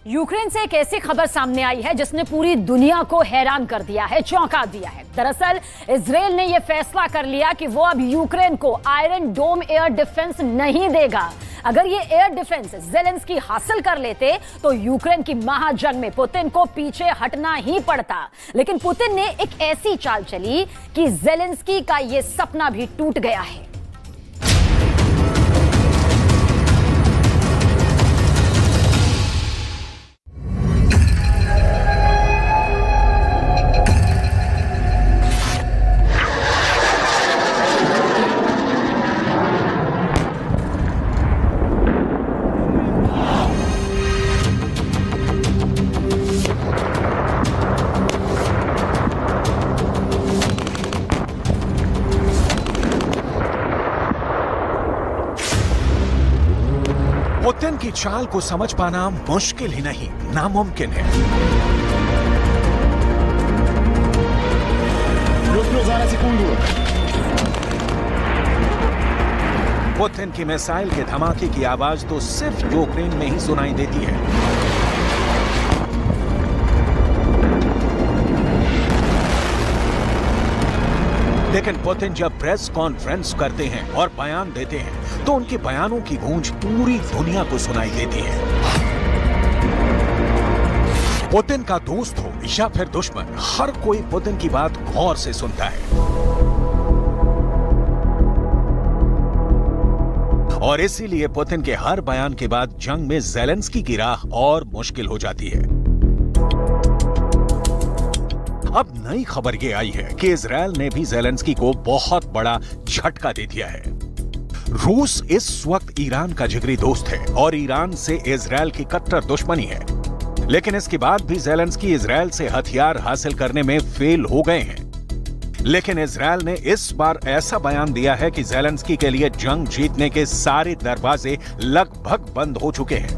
Ukraine से एक ऐसी खबर सामने आई है जिसने पूरी दुनिया को हैरान कर दिया है, चौंका दिया है। दरअसल इजराइल ने यह फैसला कर लिया कि वो अब यूक्रेन को आयरन डोम एयर डिफेंस नहीं देगा। अगर ये एयर डिफेंस ज़ेलेंस्की हासिल कर लेते तो यूक्रेन की महाजंग में पुतिन को पीछे हटना ही पड़ता। लेकिन पुतिन ने एक ऐसी चाल चली कि ज़ेलेंस्की का यह सपना भी टूट गया है। पुतिन की चाल को समझ पाना मुश्किल ही नहीं, नामुमकिन है। पुतिन की मिसाइल के धमाके की आवाज तो सिर्फ यूक्रेन में ही सुनाई देती है। लेकिन पुतिन जब प्रेस कॉन्फ्रेंस करते हैं और बयान देते हैं तो उनके बयानों की गूंज पूरी दुनिया को सुनाई देती है। पुतिन का दोस्त हो या फिर दुश्मन, हर कोई पुतिन की बात गौर से सुनता है। और इसीलिए पुतिन के हर बयान के बाद जंग में ज़ेलेंस्की की राह और मुश्किल हो जाती है। अब नई खबर ये आई है कि इजराइल ने भी ज़ेलेंस्की को बहुत बड़ा झटका दे दिया है। रूस इस वक्त ईरान का जिगरी दोस्त है और ईरान से इजराइल की कट्टर दुश्मनी है। लेकिन इसके बाद भी ज़ेलेंस्की इजराइल से हथियार हासिल करने में फेल हो गए हैं। लेकिन इजराइल ने इस बार ऐसा बयान दिया है कि ज़ेलेंस्की के लिए जंग जीतने के सारे दरवाजे लगभग बंद हो चुके हैं।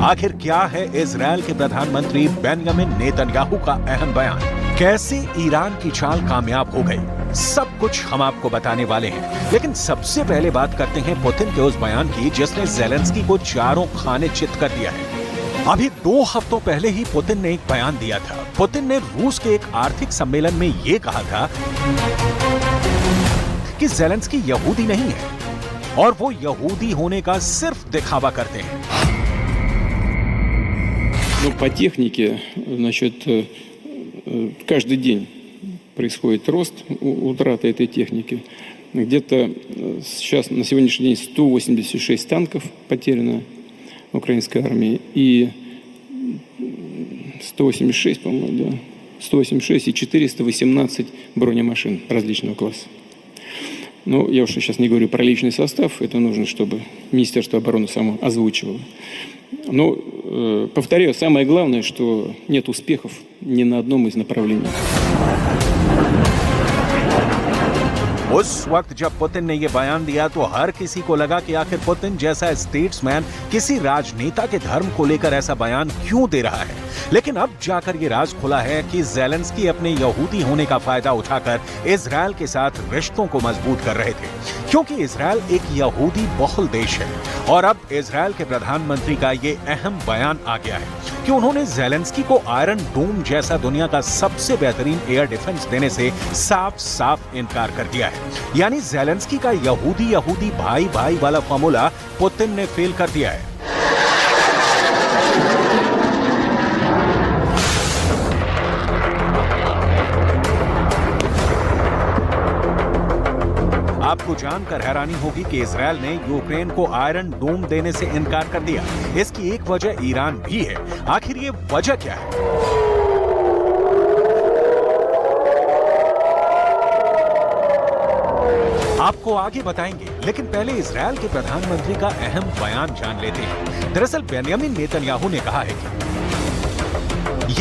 आखिर क्या है इजराइल के प्रधानमंत्री बेंजामिन नेतन्याहू का अहम बयान? कैसे ईरान की चाल कामयाब हो गई? सब कुछ हम आपको बताने वाले हैं। लेकिन सबसे पहले बात करते हैं पुतिन के उस बयान की जिसने ज़ेलेंस्की को चारों खाने चित कर दिया है। अभी 2 हफ्तों पहले ही पुतिन ने एक बयान दिया था। पुतिन ने रूस के एक आर्थिक सम्मेलन में यह कहा था कि ज़ेलेंस्की यहूदी नहीं है और वो यहूदी होने का सिर्फ दिखावा करते हैं। Ну, по технике, значит, каждый день происходит рост утраты этой техники. Где-то сейчас на сегодняшний день 186 танков потеряно украинской армии и 186, по-моему, да, 186 и 418 бронемашин различного класса. Ну, я уж сейчас не говорю про личный состав, это нужно, чтобы Министерство обороны само озвучивало. Но, повторяю, самое главное, что нет успехов ни на одном из направлений. उस वक्त जब पुतिन ने यह बयान दिया तो हर किसी को लगा कि आखिर पुतिन जैसा स्टेट्समैन किसी राजनेता के धर्म को लेकर ऐसा बयान क्यों दे रहा है। लेकिन अब जाकर यह राज खुला है कि ज़ेलेंस्की अपने यहूदी होने का फायदा उठाकर इजराइल के साथ रिश्तों को मजबूत कर रहे थे, क्योंकि इजराइल एक यहूदी बहुल देश है। और अब इजराइल के प्रधानमंत्री का ये अहम बयान आ गया है कि उन्होंने ज़ेलेंस्की को आयरन डोम जैसा दुनिया का सबसे बेहतरीन एयर डिफेंस देने से साफ साफ इनकार कर दिया है। यानी ज़ेलेंस्की का यहूदी यहूदी भाई भाई वाला फॉर्मूला पुतिन ने फेल कर दिया है। आपको जानकर हैरानी होगी कि इजराइल ने यूक्रेन को आयरन डोम देने से इनकार कर दिया। इसकी एक वजह ईरान भी है। आखिर ये वजह क्या है? आपको आगे बताएंगे, लेकिन पहले इजराइल के प्रधानमंत्री का अहम बयान जान लेते हैं। दरअसल बेंजामिन नेतन्याहू ने कहा है कि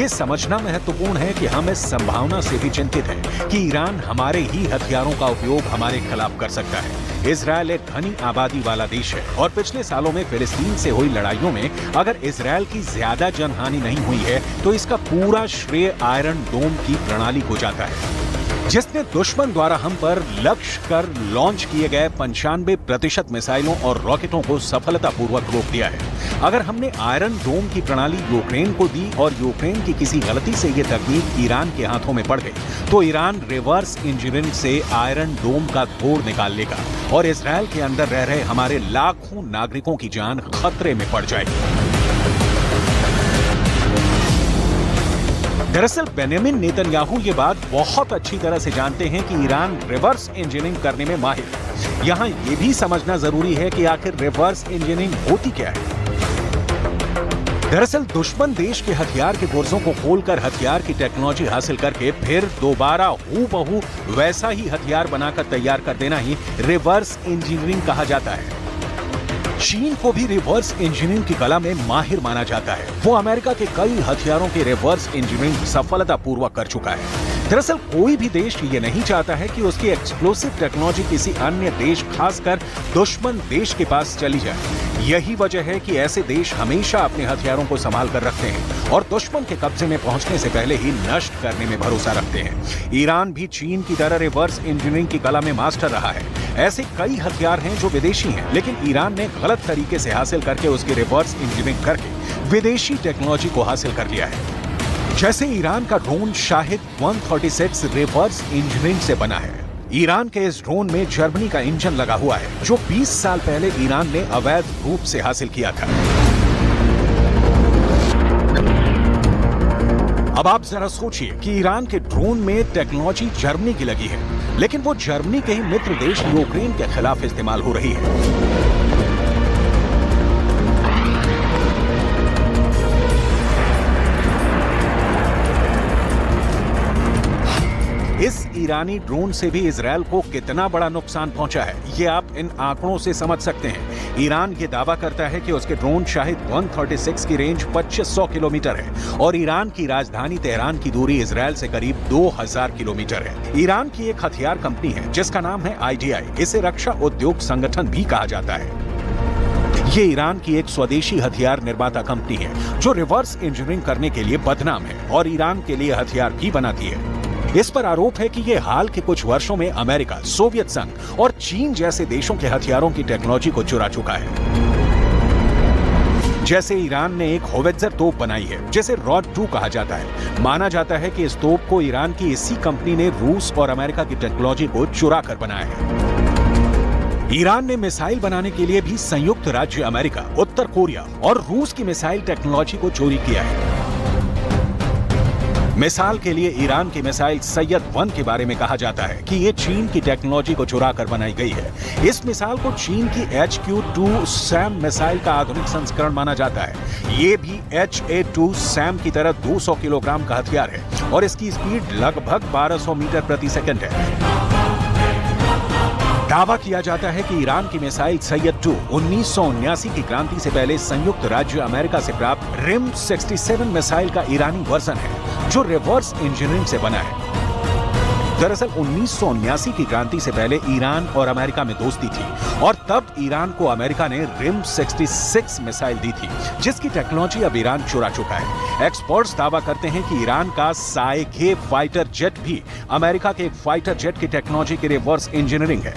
ये समझना महत्वपूर्ण है कि हम इस संभावना से भी चिंतित हैं कि ईरान हमारे ही हथियारों का उपयोग हमारे खिलाफ कर सकता है। इजराइल एक घनी आबादी वाला देश है और पिछले सालों में फिलिस्तीन से हुई लड़ाइयों में अगर इजराइल की ज्यादा जनहानि नहीं हुई है तो इसका पूरा श्रेय आयरन डोम की प्रणाली को जाता है। जिसने दुश्मन द्वारा हम पर लक्ष्य कर लॉन्च किए गए 95% मिसाइलों और रॉकेटों को सफलतापूर्वक रोक दिया है। अगर हमने आयरन डोम की प्रणाली यूक्रेन को दी और यूक्रेन की किसी गलती से ये तकनीक ईरान के हाथों में पड़ गई तो ईरान रिवर्स इंजीनियरिंग से आयरन डोम का तोड़ निकाल लेगा और इजरायल के अंदर रह रहे हमारे लाखों नागरिकों की जान खतरे में पड़ जाएगी। दरअसल बेंजामिन नेतन्याहू ये बात बहुत अच्छी तरह से जानते हैं कि ईरान रिवर्स इंजीनियरिंग करने में माहिर है। यहाँ ये भी समझना जरूरी है कि आखिर रिवर्स इंजीनियरिंग होती क्या है। दरअसल दुश्मन देश के हथियार के गुर्जों को खोलकर हथियार की टेक्नोलॉजी हासिल करके फिर दोबारा हूबहू वैसा ही हथियार बनाकर तैयार कर देना ही रिवर्स इंजीनियरिंग कहा जाता है। चीन को भी रिवर्स इंजीनियरिंग की कला में माहिर माना जाता है। वो अमेरिका के कई हथियारों के रिवर्स इंजीनियरिंग सफलतापूर्वक कर चुका है। दरअसल कोई भी देश ये नहीं चाहता है कि उसकी एक्सप्लोसिव टेक्नोलॉजी किसी अन्य देश, खासकर दुश्मन देश के पास चली जाए। यही वजह है कि ऐसे देश हमेशा अपने हथियारों को संभाल कर रखते हैं और दुश्मन के कब्जे में पहुंचने से पहले ही नष्ट करने में भरोसा रखते हैं। ईरान भी चीन की तरह रिवर्स इंजीनियरिंग की कला में मास्टर रहा है। ऐसे कई हथियार हैं जो विदेशी हैं, लेकिन ईरान ने गलत तरीके से हासिल करके उसकी रिवर्स इंजीनियरिंग करके विदेशी टेक्नोलॉजी को हासिल कर लिया है। जैसे ईरान का ड्रोन शाहिद 136 रिवर्स इंजीनियरिंग से बना है। ईरान के इस ड्रोन में जर्मनी का इंजन लगा हुआ है जो 20 साल पहले ईरान ने अवैध रूप से हासिल किया था। अब आप जरा सोचिए कि ईरान के ड्रोन में टेक्नोलॉजी जर्मनी की लगी है, लेकिन वो जर्मनी के ही मित्र देश यूक्रेन के खिलाफ इस्तेमाल हो रही है। इस ईरानी ड्रोन से भी इजरायल को कितना बड़ा नुकसान पहुंचा है, ये आप इन आंकड़ों से समझ सकते हैं। ईरान ये दावा करता है कि उसके ड्रोन शाहिद 136 की रेंज 2500 किलोमीटर है और ईरान की राजधानी तेहरान की दूरी इजरायल से करीब 2000 किलोमीटर है। ईरान की एक हथियार कंपनी है जिसका नाम है IDI। इसे रक्षा उद्योग संगठन भी कहा जाता है। ये ईरान की एक स्वदेशी हथियार निर्माता कंपनी है जो रिवर्स इंजीनियरिंग करने के लिए बदनाम है और ईरान के लिए हथियार भी बनाती है। इस पर आरोप है कि ये हाल के कुछ वर्षों में अमेरिका, सोवियत संघ और चीन जैसे देशों के हथियारों की टेक्नोलॉजी को चुरा चुका है। जैसे ईरान ने एक होवित्जर तोप बनाई है जिसे रॉड 2 कहा जाता है। माना जाता है कि इस तोप को ईरान की इसी कंपनी ने रूस और अमेरिका की टेक्नोलॉजी को चुरा कर बनाया है। ईरान ने मिसाइल बनाने के लिए भी संयुक्त राज्य अमेरिका, उत्तर कोरिया और रूस की मिसाइल टेक्नोलॉजी को चोरी किया है। मिसाल के लिए ईरान की मिसाइल सैयद 1 के बारे में कहा जाता है कि ये चीन की टेक्नोलॉजी को चुरा कर बनाई गई है। इस मिसाइल को चीन की HQ-2 सैम मिसाइल का आधुनिक संस्करण माना जाता है। ये भी HA-2 सैम की तरह 200 किलोग्राम का हथियार है और इसकी स्पीड लगभग 1200 मीटर प्रति सेकंड है। दावा किया जाता है कि ईरान की मिसाइल सैयद 2 1979 की क्रांति से पहले संयुक्त राज्य अमेरिका से प्राप्त रिम 67 मिसाइल का ईरानी वर्जन है जो रिवर्स इंजीनियरिंग से बना है। दरअसल 1979 की क्रांति से पहले ईरान और अमेरिका में दोस्ती थी और तब ईरान को अमेरिका ने रिम 66 मिसाइल दी थी जिसकी टेक्नोलॉजी अब ईरान चुरा चुका है। एक्सपर्ट्स दावा करते हैं कि ईरान का साएघे फाइटर जेट भी अमेरिका के एक फाइटर जेट की टेक्नोलॉजी की रिवर्स इंजीनियरिंग है।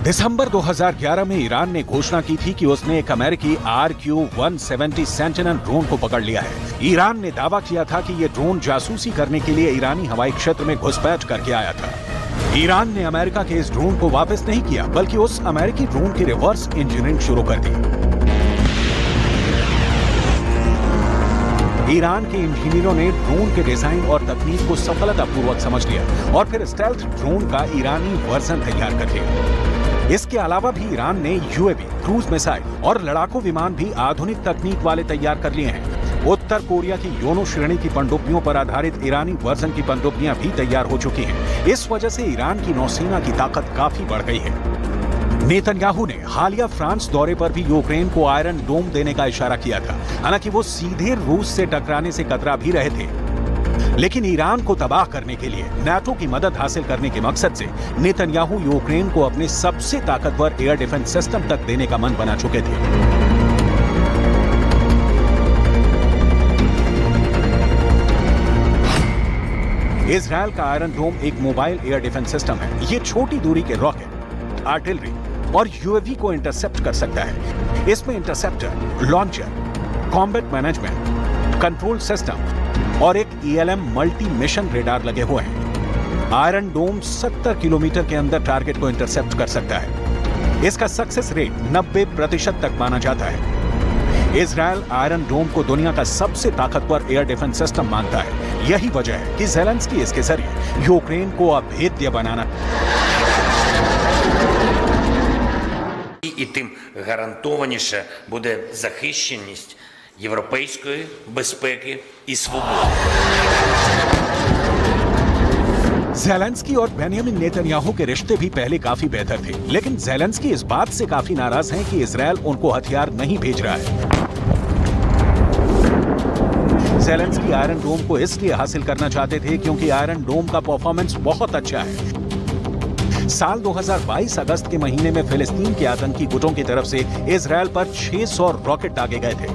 दिसंबर 2011 में ईरान ने घोषणा की थी कि उसने एक अमेरिकी RQ-170 सेंटिनल ड्रोन को पकड़ लिया है। ईरान ने दावा किया था कि यह ड्रोन जासूसी करने के लिए ईरानी हवाई क्षेत्र में घुसपैठ करके आया था। ईरान ने अमेरिका के इस ड्रोन को वापस नहीं किया बल्कि उस अमेरिकी ड्रोन की रिवर्स इंजीनियरिंग शुरू कर दी। ईरान के इंजीनियरों ने ड्रोन के डिजाइन और तकनीक को सफलतापूर्वक समझ लिया और फिर स्टेल्थ ड्रोन का ईरानी वर्जन तैयार कर लिया। इसके अलावा भी ईरान ने UAV, क्रूज मिसाइल और लड़ाकू विमान भी आधुनिक तकनीक वाले तैयार कर लिए हैं। उत्तर कोरिया की योनो श्रेणी की पनडुब्बियों पर आधारित ईरानी वर्जन की पनडुब्बियां भी तैयार हो चुकी हैं। इस वजह से ईरान की नौसेना की ताकत काफी बढ़ गई है। नेतन्याहू ने हालिया फ्रांस दौरे पर भी यूक्रेन को आयरन डोम देने का इशारा किया था। हालांकि वो सीधे रूस से टकराने से कतरा भी रहे थे, लेकिन ईरान को तबाह करने के लिए नाटो की मदद हासिल करने के मकसद से नेतन्याहू यूक्रेन को अपने सबसे ताकतवर एयर डिफेंस सिस्टम तक देने का मन बना चुके थे। इजरायल का आयरन डोम एक मोबाइल एयर डिफेंस सिस्टम है। ये छोटी दूरी के रॉकेट, आर्टिलरी और यूएवी को इंटरसेप्ट कर सकता है। इसमें interceptor, launcher, combat management, control system और एक ELM मल्टी मिशन रेडार लगे हुए हैं। आयरन डोम 70 किलोमीटर के अंदर टारगेट को इंटरसेप्ट कर सकता है। इसका सक्सेस रेट 90% तक माना जाता है। इजरायल आयरन डोम को दुनिया का सबसे ताकतवर एयर डिफेंस सिस्टम मानता है। यही वजह है कि ज़ेलेंस्की इसके जरिए यूक्रेन को अभेद्य बनाना І тим гарантованіше буде захищеність європейської безпеки і свободи. ज़ेलेंस्की और बेंयामिन नेतन्याहू के रिश्ते भी पहले काफी बेहतर थे, लेकिन ज़ेलेंस्की इस बात से काफी नाराज हैं कि इजरायल उनको हथियार नहीं भेज रहा है। ज़ेलेंस्की आयरन डोम को इसलिए हासिल करना चाहते थे क्योंकि आयरन डोम का परफॉर्मेंस बहुत अच्छा है। साल 2022 अगस्त के महीने में फिलिस्तीन के आतंकी गुटों की तरफ से इजरायल पर 600 रॉकेट दागे गए थे।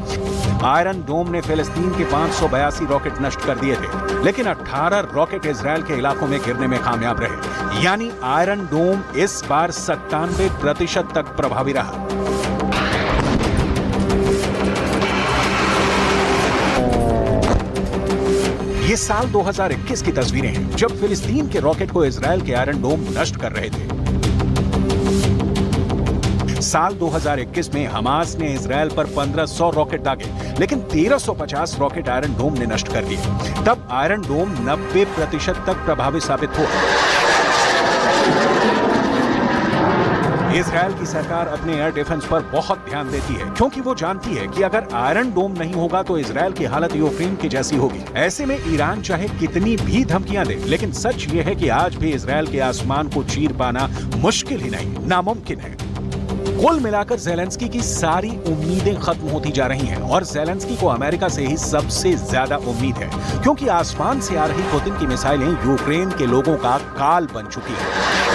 आयरन डोम ने फिलिस्तीन के 582 रॉकेट नष्ट कर दिए थे, लेकिन 18 रॉकेट इजरायल के इलाकों में गिरने में कामयाब रहे। यानी आयरन डोम इस बार 97% तक प्रभावी रहा। ये साल 2021 की तस्वीरें हैं, जब फिलिस्तीन के रॉकेट को इजरायल के आयरन डोम नष्ट कर रहे थे। साल 2021 में हमास ने इजरायल पर 1500 रॉकेट दागे, लेकिन 1350 रॉकेट आयरन डोम ने नष्ट कर दिए। तब आयरन डोम 90% तक प्रभावी साबित हुआ। इजरायल की सरकार अपने एयर डिफेंस पर बहुत ध्यान देती है, क्योंकि वो जानती है कि अगर आयरन डोम नहीं होगा तो इजरायल की हालत यूक्रेन की जैसी होगी। ऐसे में ईरान चाहे कितनी भी धमकियां दे, लेकिन सच ये है कि आज भी इजरायल के आसमान को चीर पाना मुश्किल ही नहीं, नामुमकिन है। कुल मिलाकर ज़ेलेंस्की की सारी उम्मीदें खत्म होती जा रही हैं और ज़ेलेंस्की को अमेरिका से ही सबसे ज्यादा उम्मीद है, क्योंकि आसमान से आ रही पुतिन की मिसाइलें यूक्रेन के लोगों का काल बन चुकी हैं।